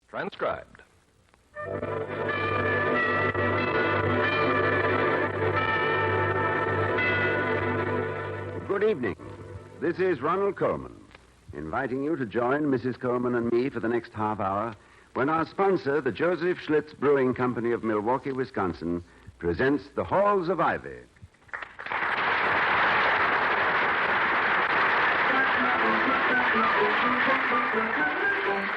Transcribed. Good evening. This is Ronald Coleman, inviting you to join Mrs. Coleman and me for the next half hour when our sponsor, the Joseph Schlitz Brewing Company of Milwaukee, Wisconsin, presents The Halls of Ivy.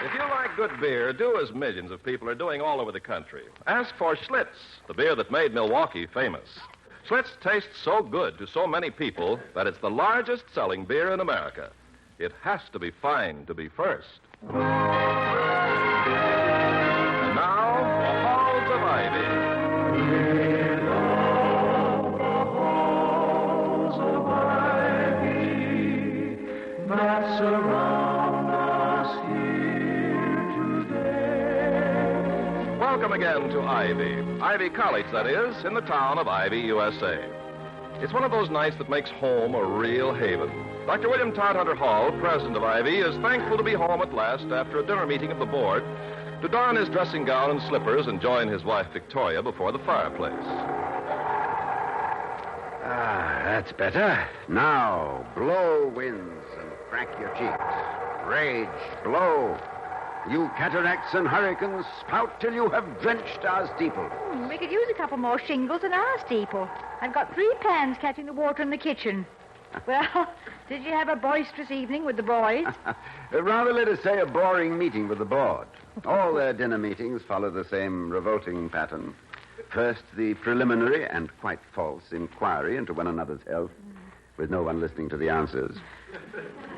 If you like good beer, do as millions of people are doing all over the country. Ask for Schlitz, the beer that made Milwaukee famous. Schlitz tastes so good to so many people that it's the largest selling beer in America. It has to be fine to be first. And now, The Halls of Ivy. Halls of Ivy that surround us here today. Welcome again to Ivy. Ivy College, that is, in the town of Ivy, USA. It's one of those nights that makes home a real haven. Dr. William Todhunter Hall, president of Ivy, is thankful to be home at last after a dinner meeting of the board to don his dressing gown and slippers and join his wife Victoria before the fireplace. Ah, that's better. Now, blow winds and crack your cheeks. Rage, blow. You cataracts and hurricanes, spout till you have drenched our steeple. We could use a couple more shingles in our steeple. I've got 3 pans catching the water in the kitchen. Well, did you have a boisterous evening with the boys? Rather, let us say, a boring meeting with the board. All their dinner meetings follow the same revolting pattern. First, the preliminary and quite false inquiry into one another's health, with no one listening to the answers.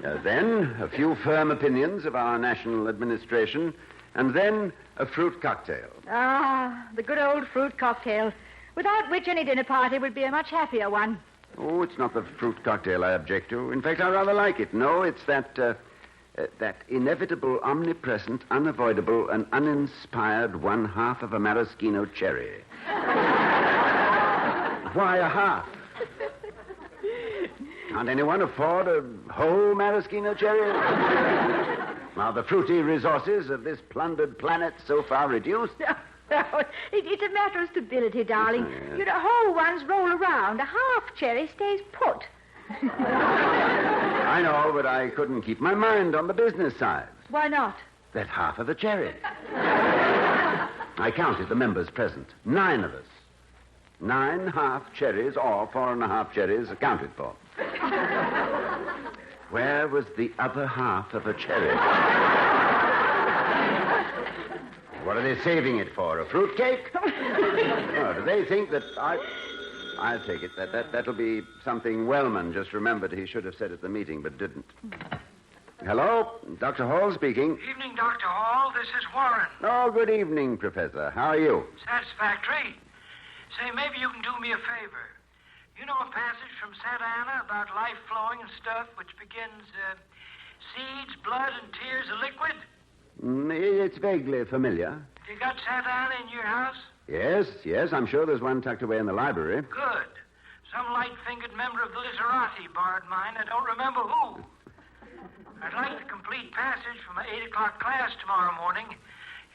Then, a few firm opinions of our national administration, and then a fruit cocktail. Ah, the good old fruit cocktail, without which any dinner party would be a much happier one. Oh, it's not the fruit cocktail I object to. In fact, I rather like it. No, it's that inevitable, omnipresent, unavoidable, and uninspired 1/2 of a maraschino cherry. Why a half? Can't anyone afford a whole maraschino cherry? Are the fruity resources of this plundered planet so far reduced? No, it's a matter of stability, darling. Yes. You know, whole ones roll around. A half cherry stays put. I know, but I couldn't keep my mind on the business side. Why not? That half of a cherry. I counted the members present. 9 of us. 9 half cherries, or 4.5 cherries accounted for. Where was the other half of a cherry? What are they saving it for? A fruitcake? Oh, do they think that I'll take it. That'll be something Wellman just remembered he should have said at the meeting, but didn't. Hello? Dr. Hall speaking. Evening, Dr. Hall. This is Warren. Oh, good evening, Professor. How are you? Satisfactory. Say, maybe you can do me a favor. You know a passage from Santa Ana about life flowing and stuff, which begins, seeds, blood, and tears of liquid? It's vaguely familiar. You got Santa Ana in your house? Yes. I'm sure there's one tucked away in the library. Good. Some light-fingered member of the literati borrowed mine. I don't remember who. I'd like the complete passage from an 8 o'clock class tomorrow morning.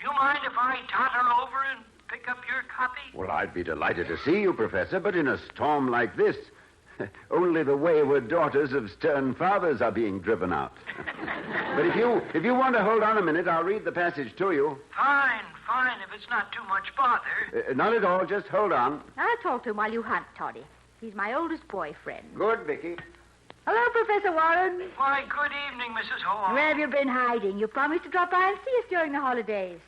You mind if I totter over and pick up your copy? Well, I'd be delighted to see you, Professor, but in a storm like this, only the wayward daughters of stern fathers are being driven out. But if you want to hold on a minute, I'll read the passage to you. Fine, if it's not too much bother. Not at all, just hold on. I'll talk to him while you hunt, Toddy. He's my oldest boyfriend. Good, Vicky. Hello, Professor Warren. Why, good evening, Mrs. Hall. Where have you been hiding? You promised to drop by and see us during the holidays.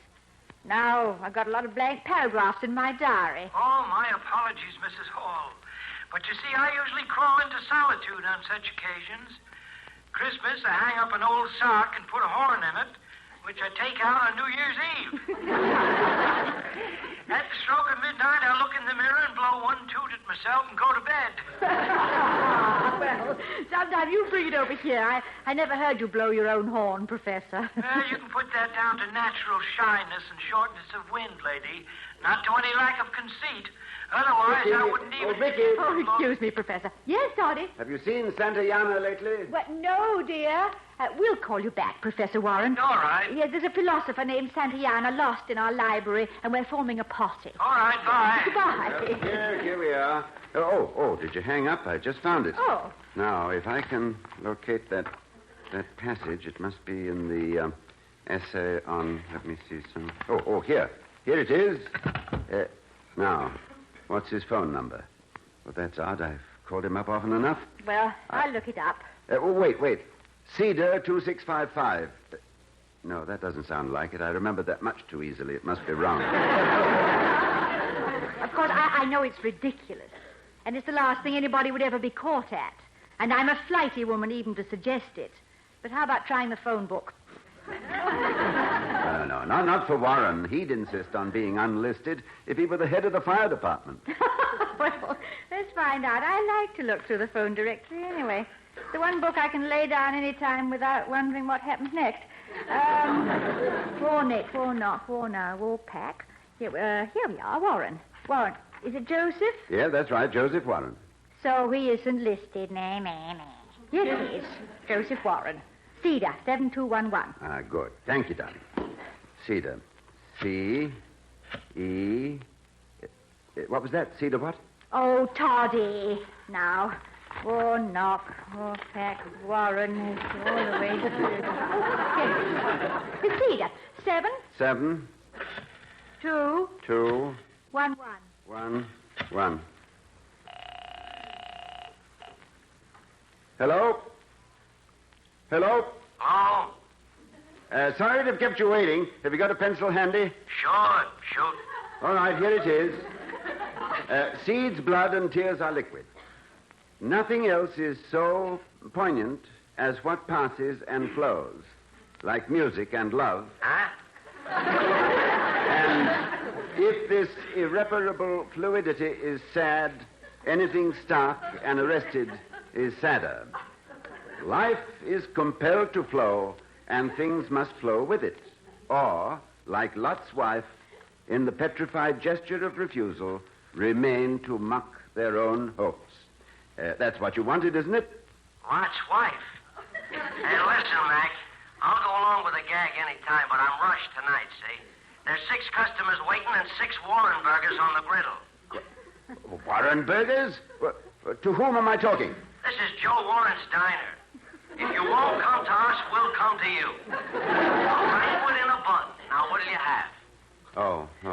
Now, I've got a lot of blank paragraphs in my diary. Oh, my apologies, Mrs. Hall. But you see, I usually crawl into solitude on such occasions. Christmas, I hang up an old sock and put a horn in it, which I take out on New Year's Eve. At the stroke of midnight, I look in the mirror and blow 1 toot at myself and go to bed. Well, sometime you bring it over here. I never heard you blow your own horn, Professor. You can put that that down to natural shyness and shortness of wind, lady. Not to any lack of conceit. Otherwise, I wouldn't even... Vicky. Oh, excuse me, Professor. Yes, Dottie? Have you seen Santayana lately? What? No, dear. We'll call you back, Professor Warren. All right. Yes, there's a philosopher named Santayana lost in our library, and we're forming a posse. All right, bye. Goodbye. Here we are. Oh, did you hang up? I just found it. Oh. Now, if I can locate that passage, it must be in the essay on... Let me see some... Oh, here. Here it is. Now, what's his phone number? Well, that's odd. I've called him up often enough. Well, I'll look it up. Wait. Cedar 2655. No, that doesn't sound like it. I remember that much too easily. It must be wrong. Of course, I know it's ridiculous. And it's the last thing anybody would ever be caught at. And I'm a flighty woman even to suggest it. But how about trying the phone book? No, not for Warren. He'd insist on being unlisted if he were the head of the fire department. Well, let's find out. I like to look through the phone directory anyway. It's the one book I can lay down any time without wondering what happens next. War Nick, War Knock, War Now, War Pack. Here we are, Warren. Warren, is it Joseph? Yeah, that's right, Joseph Warren. So he isn't listed. Nah. Here it is. Joseph Warren. Cedar, 7211. Ah, good. Thank you, darling. Cedar. C-E... What was that? Cedar what? Oh, Toddy. Now, War Knock, War Pack, Warren, all the way to... It's Cedar. 7... 2... 2... 1. 1. Hello? Oh, Sorry to have kept you waiting. Have you got a pencil handy? sure, shoot. All right, here it is. Seeds, blood, and tears are liquid. Nothing else is so poignant as what passes and flows, like music and love. Huh? And if this irreparable fluidity is sad, anything stark and arrested is sadder. Life is compelled to flow, and things must flow with it. Or, like Lot's wife, in the petrified gesture of refusal, remain to mock their own hopes. That's what you wanted, isn't it? Wat's wife. Hey, listen, Mac. I'll go along with the gag any time, but I'm rushed tonight, see? There's 6 customers waiting and 6 Warren burgers on the griddle. Warren Burgers? To whom am I talking? This is Joe Warren's diner. If you won't come to us, we'll come to you. Languid in a bun. Now, what'll you have?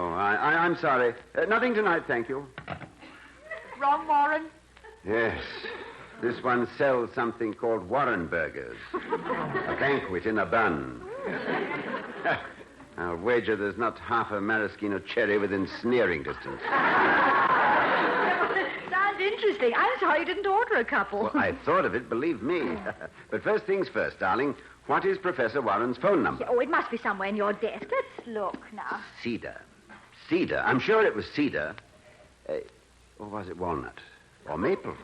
I'm sorry. Nothing tonight, thank you. Wrong, Warren. Yes. This one sells something called Warren Burgers. A banquet in a bun. I'll wager there's not half a maraschino cherry within sneering distance. Sounds interesting. I'm sorry you didn't order a couple. Well, I thought of it, believe me. But first things first, darling. What is Professor Warren's phone number? Oh, it must be somewhere in your desk. Let's look now. Cedar. I'm sure it was cedar. Or was it walnut? Or maple?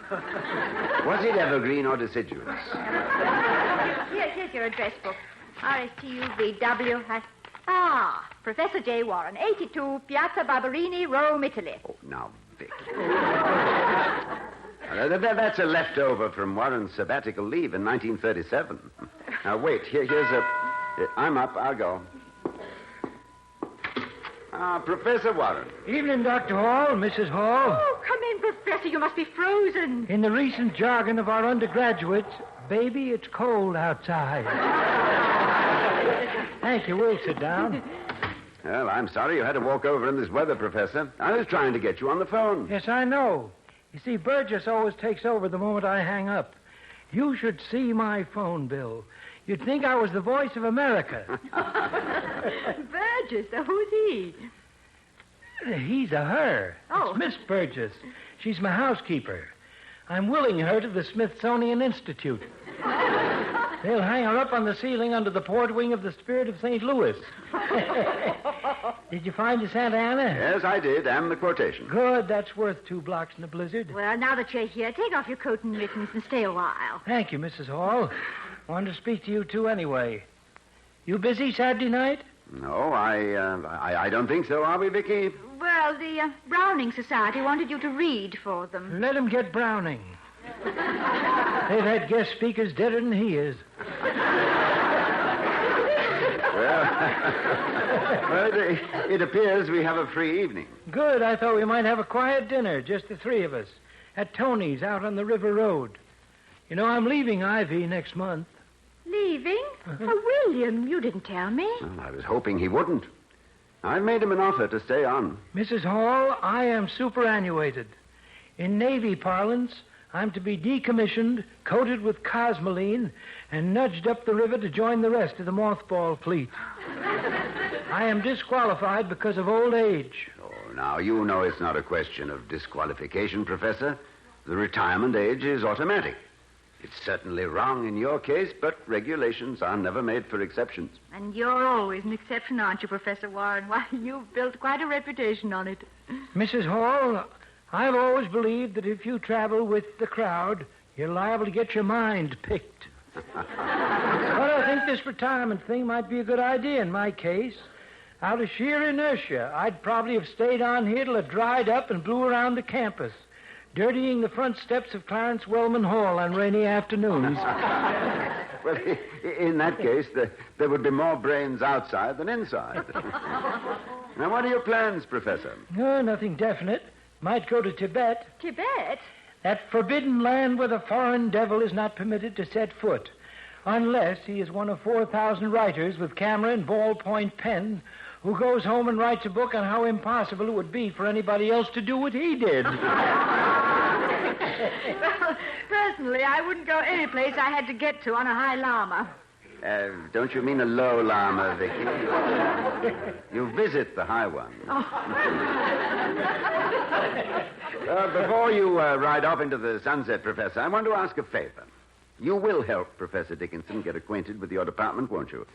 Was it evergreen or deciduous? Here's your address book. RSTUVW. Professor J. Warren, 82 Piazza Barberini, Rome, Italy. Oh, now, Vic. That's a leftover from Warren's sabbatical leave in 1937. Now, wait. Here's a... I'm up. I'll go. Professor Warren. Evening, Dr. Hall, Mrs. Hall. Oh, come in, Professor. You must be frozen. In the recent jargon of our undergraduates, baby, it's cold outside. Thank you. We'll sit down. Well, I'm sorry you had to walk over in this weather, Professor. I was trying to get you on the phone. Yes, I know. You see, Burgess always takes over the moment I hang up. You should see my phone bill. You'd think I was the voice of America. Burgess, who's he? He's a her. Oh. It's Miss Burgess. She's my housekeeper. I'm willing her to the Smithsonian Institute. They'll hang her up on the ceiling under the port wing of the Spirit of St. Louis. Did you find your Santa Ana? Yes, I did, and the quotation. Good. That's worth 2 blocks in a blizzard. Well, now that you're here, take off your coat and mittens and stay a while. Thank you, Mrs. Hall. I wanted to speak to you two anyway. You busy Saturday night? No, I don't think so, are we, Vicky? Well, the Browning Society wanted you to read for them. Let him get Browning. They've had guest speakers deader than he is. Well, it appears we have a free evening. Good. I thought we might have a quiet dinner, just the three of us, at Tony's out on the River Road. You know, I'm leaving Ivy next month. Leaving? Oh, William, you didn't tell me. Well, I was hoping he wouldn't. I've made him an offer to stay on. Mrs. Hall, I am superannuated. In Navy parlance, I'm to be decommissioned, coated with cosmoline, and nudged up the river to join the rest of the mothball fleet. I am disqualified because of old age. Oh, now, you know it's not a question of disqualification, Professor. The retirement age is automatic. It's certainly wrong in your case, but regulations are never made for exceptions. And you're always an exception, aren't you, Professor Warren? Why, you've built quite a reputation on it. Mrs. Hall, I've always believed that if you travel with the crowd, you're liable to get your mind picked. But I think this retirement thing might be a good idea in my case. Out of sheer inertia, I'd probably have stayed on here till it dried up and blew around the campus, dirtying the front steps of Clarence Wellman Hall on rainy afternoons. Well, in that case, there would be more brains outside than inside. Now, what are your plans, Professor? No, nothing definite. Might go to Tibet. Tibet? That forbidden land where the foreign devil is not permitted to set foot, unless he is one of 4,000 writers with camera and ballpoint pen who goes home and writes a book on how impossible it would be for anybody else to do what he did. Well, personally, I wouldn't go any place I had to get to on a high llama. Don't you mean a low llama, Vicky? You visit the high one. Before you ride off into the sunset, Professor, I want to ask a favor. You will help Professor Dickinson get acquainted with your department, won't you?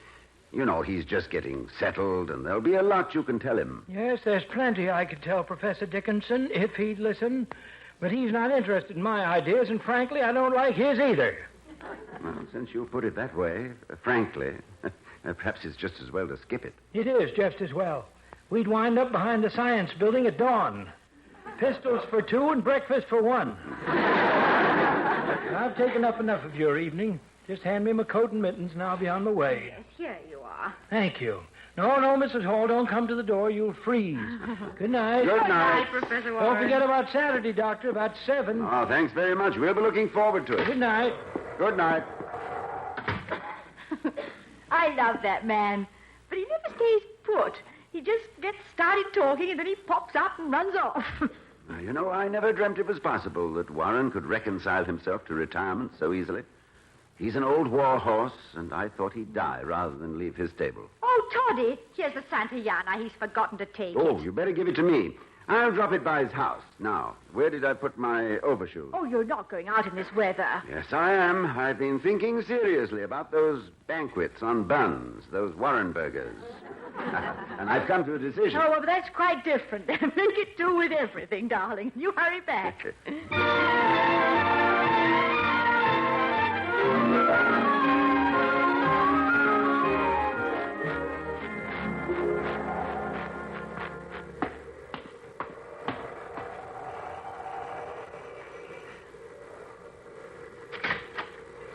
You know, he's just getting settled, and there'll be a lot you can tell him. Yes, there's plenty I could tell Professor Dickinson if he'd listen. But he's not interested in my ideas, and frankly, I don't like his either. Well, since you put it that way, frankly, perhaps it's just as well to skip it. It is just as well. We'd wind up behind the science building at dawn. Pistols for 2 and breakfast for 1. I've taken up enough of your evening. Just hand me my coat and mittens, and I'll be on my way. Yes, here you are. Thank you. No, Mrs. Hall, don't come to the door. You'll freeze. Good night. Good night. Professor Warren. Don't forget about Saturday, Doctor, about 7. Oh, thanks very much. We'll be looking forward to it. Good night. Good night. I love that man, but he never stays put. He just gets started talking, and then he pops out and runs off. Now, you know, I never dreamt it was possible that Warren could reconcile himself to retirement so easily. He's an old war horse, and I thought he'd die rather than leave his stable. Oh, Toddy, here's the Santayana. He's forgotten to take Oh, it. you better give it to me. I'll drop it by his house. Now, where did I put my overshoes? Oh, you're not going out in this weather. Yes, I am. I've been thinking seriously about those banquets on buns, those Warren burgers. And I've come to a decision. Oh, well, that's quite different. Make it do with everything, darling. You hurry back.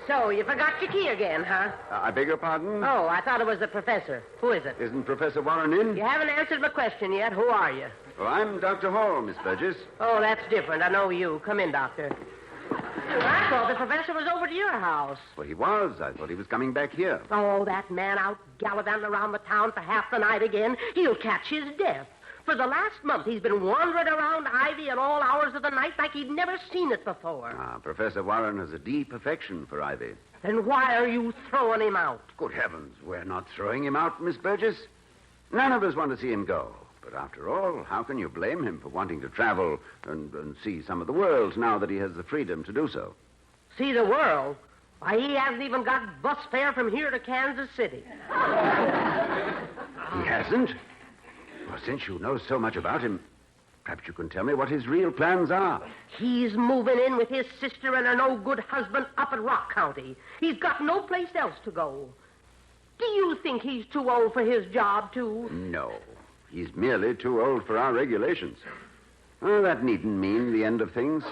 So, you forgot your key again, huh? I beg your pardon? Oh, I thought it was the professor. Who is it? Isn't Professor Warren in? You haven't answered my question yet. Who are you? Well, I'm Dr. Hall, Miss Burgess. Oh, that's different. I know you. Come in, doctor. I thought the professor was over to your house. Well, he was. I thought he was coming back here. Oh, that man out gallivanting around the town for half the night again. He'll catch his death. For the last month, he's been wandering around Ivy at all hours of the night like he'd never seen it before. Professor Warren has a deep affection for Ivy. Then why are you throwing him out? Good heavens, we're not throwing him out, Miss Burgess. None of us want to see him go. But after all, how can you blame him for wanting to travel and see some of the world now that he has the freedom to do so? See the world? Why, he hasn't even got bus fare from here to Kansas City. He hasn't? Well, since you know so much about him, perhaps you can tell me what his real plans are. He's moving in with his sister and her no-good husband up at Rock County. He's got no place else to go. Do you think he's too old for his job, too? No. He's merely too old for our regulations. Oh, that needn't mean the end of things.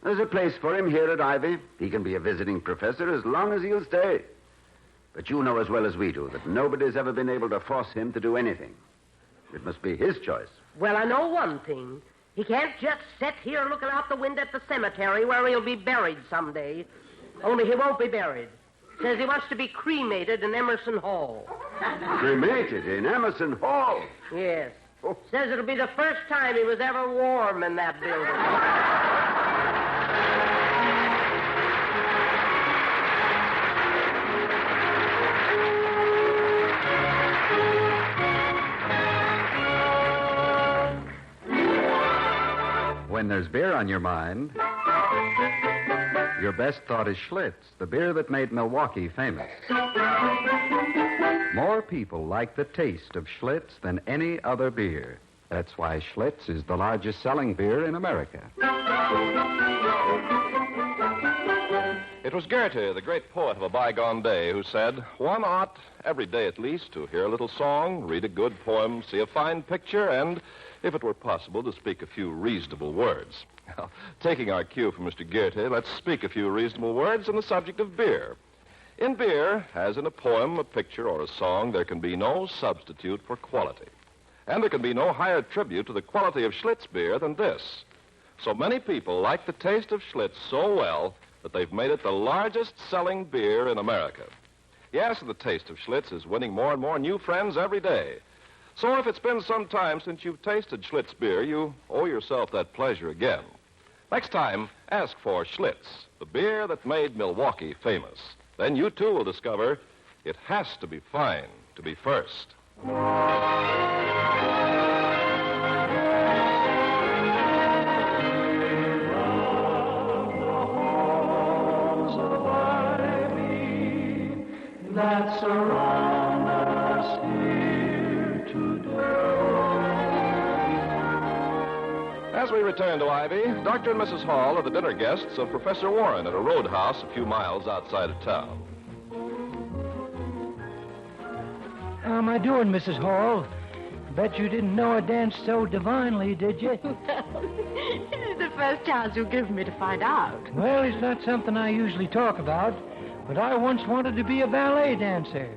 There's a place for him here at Ivy. He can be a visiting professor as long as he'll stay. But you know as well as we do that nobody's ever been able to force him to do anything. It must be his choice. Well, I know one thing. He can't just sit here looking out the window at the cemetery where he'll be buried someday. Only he won't be buried. Says he wants to be cremated in Emerson Hall. Cremated in Emerson Hall? Yes. Says it'll be the first time he was ever warm in that building. When there's beer on your mind, your best thought is Schlitz, the beer that made Milwaukee famous. More people like the taste of Schlitz than any other beer. That's why Schlitz is the largest selling beer in America. It was Goethe, the great poet of a bygone day, who said, one ought, every day at least, to hear a little song, read a good poem, see a fine picture, and, if it were possible, to speak a few reasonable words. Now, taking our cue from Mr. Goethe, let's speak a few reasonable words on the subject of beer. In beer, as in a poem, a picture, or a song, there can be no substitute for quality. And there can be no higher tribute to the quality of Schlitz beer than this. So many people like the taste of Schlitz so well that they've made it the largest selling beer in America. Yes, the taste of Schlitz is winning more and more new friends every day. So if it's been some time since you've tasted Schlitz beer, you owe yourself that pleasure again. Next time, ask for Schlitz, the beer that made Milwaukee famous. Then you, too, will discover it has to be fine to be first. That surround us here today. As we return to Ivy, Dr. and Mrs. Hall are the dinner guests of Professor Warren at a roadhouse a few miles outside of town. How am I doing, Mrs. Hall? Bet you didn't know I danced so divinely, did you? This is the first chance you've given me to find out. Well, it's not something I usually talk about, but I once wanted to be a ballet dancer.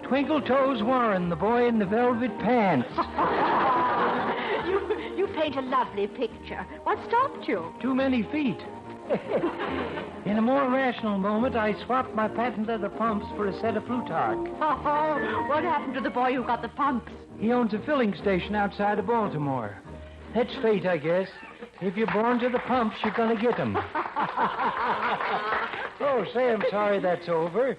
Twinkle Toes Warren, the boy in the velvet pants. You paint a lovely picture. What stopped you? Too many feet. In a more rational moment, I swapped my patent leather pumps for a set of Plutarch. Oh, what happened to the boy who got the pumps? He owns a filling station outside of Baltimore. That's fate, I guess. If you're born to the pumps, you're going to get them. Oh, say, I'm sorry that's over.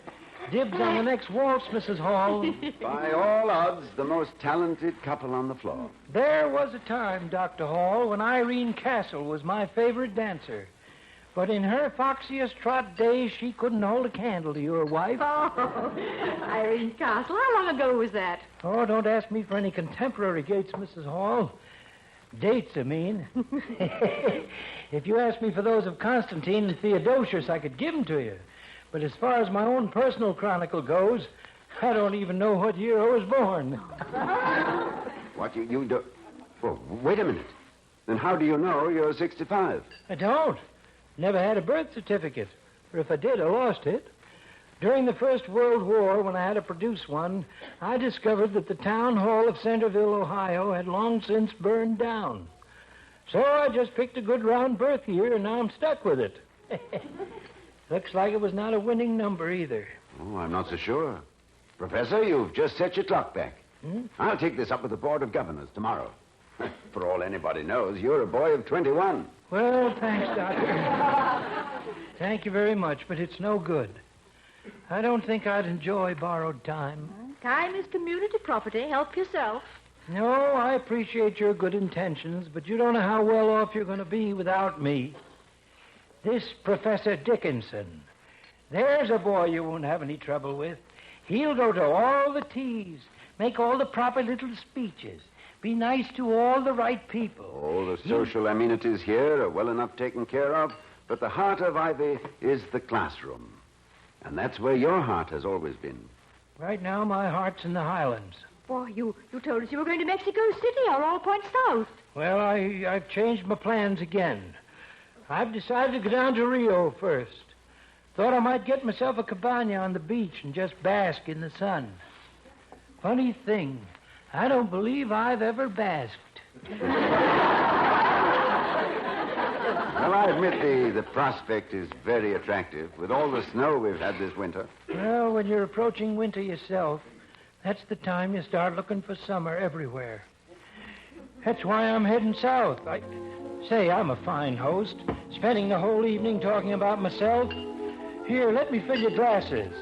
Dibs on the next waltz, Mrs. Hall. By all odds, the most talented couple on the floor. There was a time, Dr. Hall, when Irene Castle was my favorite dancer. But in her foxiest trot days, she couldn't hold a candle to your wife. Oh, Irene Castle. How long ago was that? Oh, don't ask me for any contemporary dates, Mrs. Hall. Dates, I mean. If you ask me for those of Constantine and Theodosius, I could give them to you. But as far as my own personal chronicle goes, I don't even know what year I was born. What, you do... Well, wait a minute. Then how do you know you're 65? I don't. Never had a birth certificate. Or if I did, I lost it. During the First World War, when I had to produce one, I discovered that the town hall of Centerville, Ohio, had long since burned down. So I just picked a good round birth year, and now I'm stuck with it. Looks like it was not a winning number either. Oh, I'm not so sure. Professor, you've just set your clock back. I'll take this up with the Board of Governors tomorrow. For all anybody knows, you're a boy of 21. Well, thanks, Doctor. Thank you very much, but it's no good. I don't think I'd enjoy borrowed time. Time is community property. Help yourself. No, I appreciate your good intentions, but you don't know how well off you're going to be without me. This Professor Dickinson, there's a boy you won't have any trouble with. He'll go to all the teas, make all the proper little speeches, be nice to all the right people. Oh, the social amenities here are well enough taken care of, but the heart of Ivy is the classroom. And that's where your heart has always been. Right now, my heart's in the Highlands. Boy, you told us you were going to Mexico City or all points south. Well, I've changed my plans again. I've decided to go down to Rio first. Thought I might get myself a cabana on the beach and just bask in the sun. Funny thing, I don't believe I've ever basked. Well, I admit the prospect is very attractive with all the snow we've had this winter. Well, when you're approaching winter yourself, that's the time you start looking for summer everywhere. That's why I'm heading south. I'm a fine host, spending the whole evening talking about myself. Here, let me fill your glasses.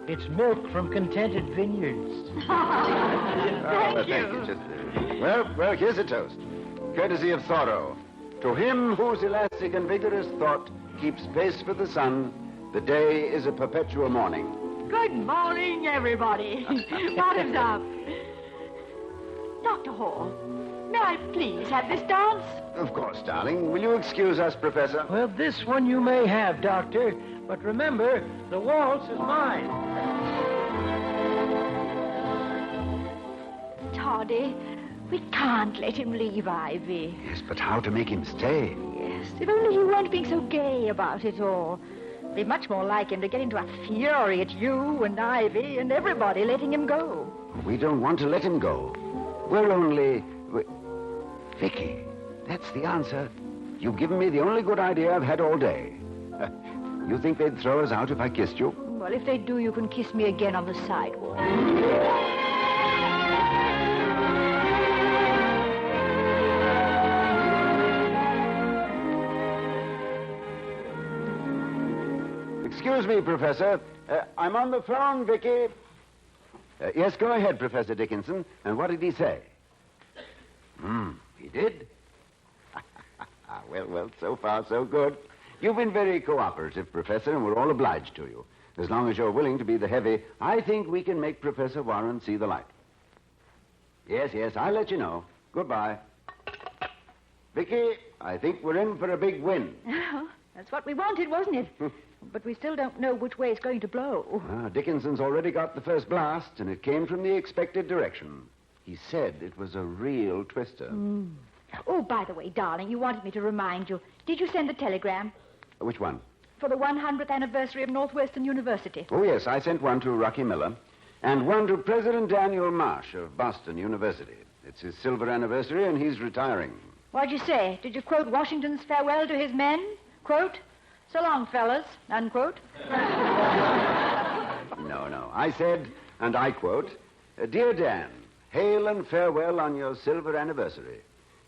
It's milk from Contented Vineyards. Thank you. Well, here's a toast. Courtesy of Thoreau. To him whose elastic and vigorous thought keeps pace with the sun, the day is a perpetual morning. Good morning, everybody. Bottoms up. Dr. Hall, may I please have this dance? Of course, darling. Will you excuse us, Professor? Well, this one you may have, Doctor. But remember, the waltz is mine. Toddy, we can't let him leave Ivy. Yes, but how to make him stay? Yes, if only he weren't being so gay about it all. It'd be much more like him to get into a fury at you and Ivy and everybody letting him go. We don't want to let him go. We're only... Vicky, that's the answer. You've given me the only good idea I've had all day. You think they'd throw us out if I kissed you? Well, if they do, you can kiss me again on the sidewalk. Excuse me, Professor. I'm on the phone, Vicky. Yes, go ahead, Professor Dickinson. And what did he say? He did? Well, so far, so good. You've been very cooperative, Professor, and we're all obliged to you. As long as you're willing to be the heavy, I think we can make Professor Warren see the light. Yes, I'll let you know. Goodbye. Vicky, I think we're in for a big win. Oh, that's what we wanted, wasn't it? But we still don't know which way it's going to blow. Dickinson's already got the first blast, and it came from the expected direction. He said it was a real twister. Oh, by the way, darling, you wanted me to remind you. Did you send the telegram? Which one? For the 100th anniversary of Northwestern University. Oh, yes, I sent one to Rocky Miller and one to President Daniel Marsh of Boston University. It's his silver anniversary, and he's retiring. What'd you say? Did you quote Washington's farewell to his men? Quote, "So long, fellas," unquote? No. I said, and I quote, "Dear Dan, hail and farewell on your silver anniversary.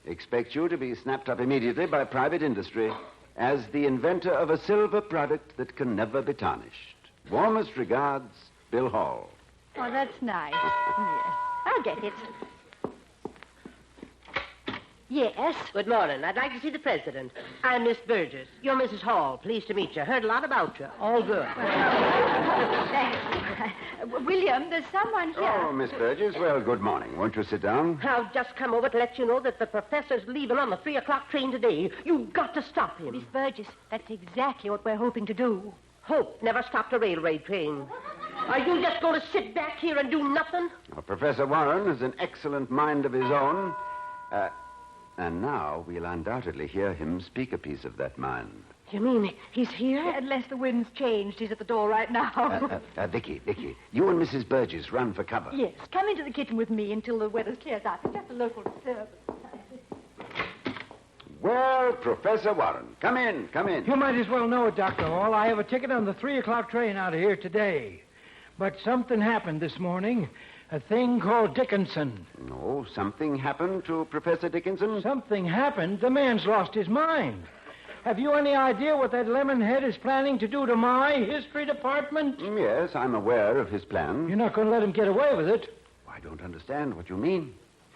Expect you to be snapped up immediately by private industry as the inventor of a silver product that can never be tarnished. Warmest regards, Bill Hall." Oh, that's nice. Yes. I'll get it. Yes? Good morning. I'd like to see the president. I'm Miss Burgess. You're Mrs. Hall. Pleased to meet you. Heard a lot about you. All good. Thanks. William, there's someone here. Oh, Miss Burgess, well, good morning. Won't you sit down? I've just come over to let you know that the professor's leaving on the 3 o'clock train today. You've got to stop him. Miss Burgess, that's exactly what we're hoping to do. Hope never stopped a railway train. Are you just going to sit back here and do nothing? Well, Professor Warren has an excellent mind of his own. And now we'll undoubtedly hear him speak a piece of that mind. You mean he's here? Unless the wind's changed, he's at the door right now. Vicky, you and Mrs. Burgess run for cover. Yes, come into the kitchen with me until the weather's cleared up. It's just a local disturbance. Well, Professor Warren, come in. You might as well know it, Dr. Hall. I have a ticket on the 3 o'clock train out of here today. But something happened this morning. A thing called Dickinson. No, something happened to Professor Dickinson? Something happened? The man's lost his mind. Have you any idea what that lemonhead is planning to do to my history department? Yes, I'm aware of his plan. You're not going to let him get away with it? I don't understand what you mean.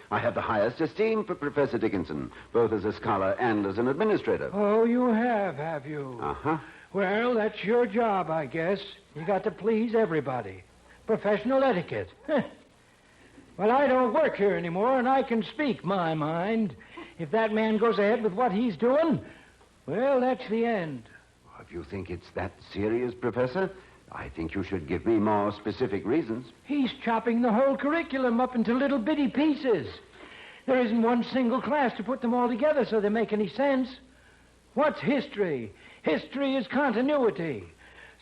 I have the highest esteem for Professor Dickinson, both as a scholar and as an administrator. Oh, you have you? Uh-huh. Well, that's your job, I guess. You got to please everybody. Professional etiquette. Well, I don't work here anymore, and I can speak my mind. If that man goes ahead with what he's doing, well, that's the end. If you think it's that serious, Professor, I think you should give me more specific reasons. He's chopping the whole curriculum up into little bitty pieces. There isn't one single class to put them all together so they make any sense. What's history? History is continuity.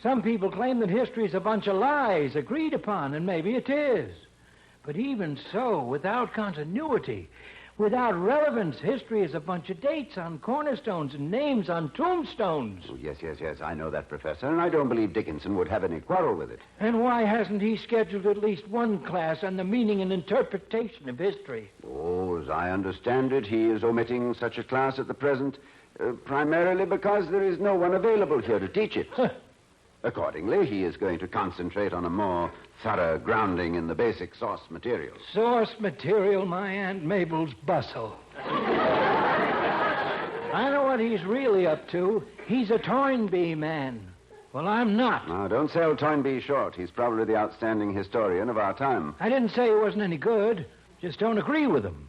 Some people claim that history is a bunch of lies agreed upon, and maybe it is. But even so, without continuity, without relevance, history is a bunch of dates on cornerstones and names on tombstones. Oh, yes. I know that, Professor, and I don't believe Dickinson would have any quarrel with it. And why hasn't he scheduled at least one class on the meaning and interpretation of history? Oh, as I understand it, he is omitting such a class at the present, primarily because there is no one available here to teach it. Accordingly, he is going to concentrate on a more thorough grounding in the basic source material. Source material, my Aunt Mabel's bustle. I know what he's really up to. He's a Toynbee man. Well, I'm not. Now, don't sell Toynbee short. He's probably the outstanding historian of our time. I didn't say he wasn't any good. Just don't agree with him.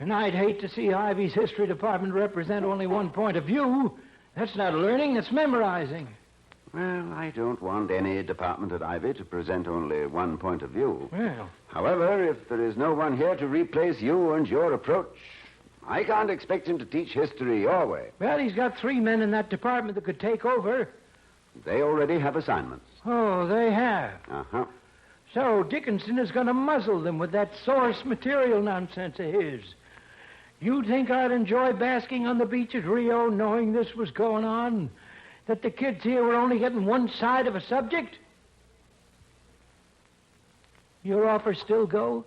And I'd hate to see Ivy's history department represent only one point of view. That's not learning, that's memorizing. Well, I don't want any department at Ivy to present only one point of view. Well. However, if there is no one here to replace you and your approach, I can't expect him to teach history your way. Well, he's got 3 men in that department that could take over. They already have assignments. Oh, they have. Uh-huh. So Dickinson is going to muzzle them with that source material nonsense of his. You think I'd enjoy basking on the beach at Rio knowing this was going on? That the kids here were only getting one side of a subject? Your offer still go?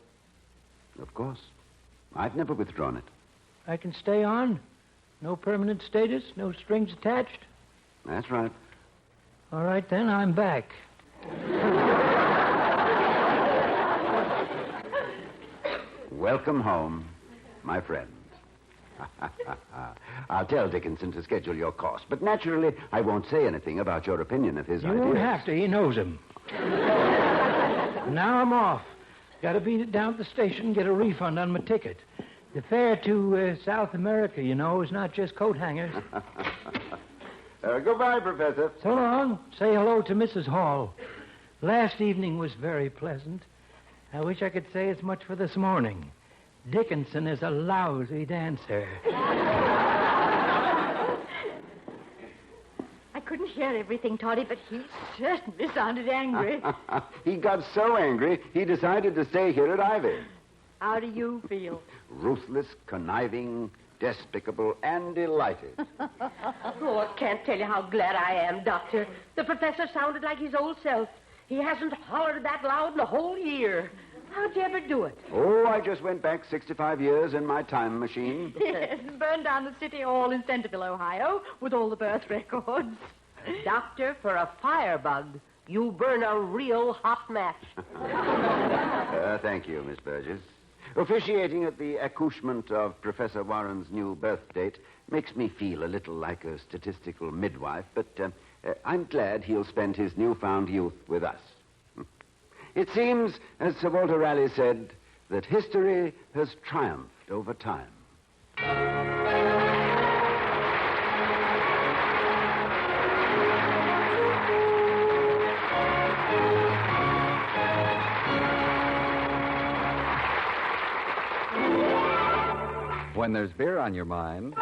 Of course. I've never withdrawn it. I can stay on? No permanent status? No strings attached? That's right. All right, then, I'm back. Welcome home, my friend. I'll tell Dickinson to schedule your course, but naturally, I won't say anything about your opinion of his You ideas. won't have to. He knows him. Now I'm off. Got to beat it down at the station and get a refund on my ticket. The fare to South America, you know, is not just coat hangers. Goodbye, Professor. So long. Say hello to Mrs. Hall. Last evening was very pleasant. I wish I could say as much for this morning. Dickinson is a lousy dancer. I couldn't hear everything, Toddy, but he certainly sounded angry. He got so angry, he decided to stay here at Ivy. How do you feel? Ruthless, conniving, despicable, and delighted. Oh, I can't tell you how glad I am, Doctor. The professor sounded like his old self. He hasn't hollered that loud in a whole year. How'd you ever do it? Oh, I just went back 65 years in my time machine. Yes, burned down the city hall in Centerville, Ohio, with all the birth records. Doctor, for a firebug, you burn a real hot match. Thank you, Miss Burgess. Officiating at the accouchement of Professor Warren's new birth date makes me feel a little like a statistical midwife, but I'm glad he'll spend his newfound youth with us. It seems, as Sir Walter Raleigh said, that history has triumphed over time. When there's beer on your mind,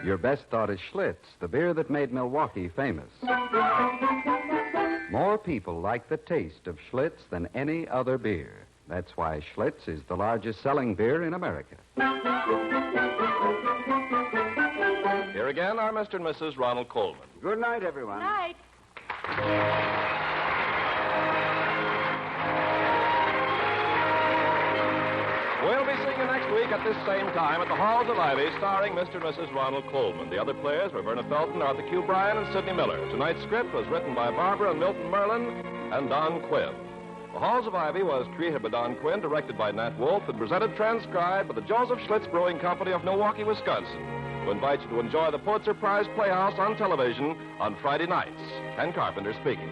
your best thought is Schlitz, the beer that made Milwaukee famous. More people like the taste of Schlitz than any other beer. That's why Schlitz is the largest selling beer in America. Here again are Mr. and Mrs. Ronald Coleman. Good night, everyone. Night. We'll be seeing you next week at this same time at the Halls of Ivy, starring Mr. and Mrs. Ronald Coleman. The other players were Verna Felton, Arthur Q. Bryan, and Sidney Miller. Tonight's script was written by Barbara and Milton Merlin and Don Quinn. The Halls of Ivy was created by Don Quinn, directed by Nat Wolfe, and presented transcribed by the Joseph Schlitz Brewing Company of Milwaukee, Wisconsin, who invite you to enjoy the Pulitzer Prize Playhouse on television on Friday nights. Ken Carpenter speaking.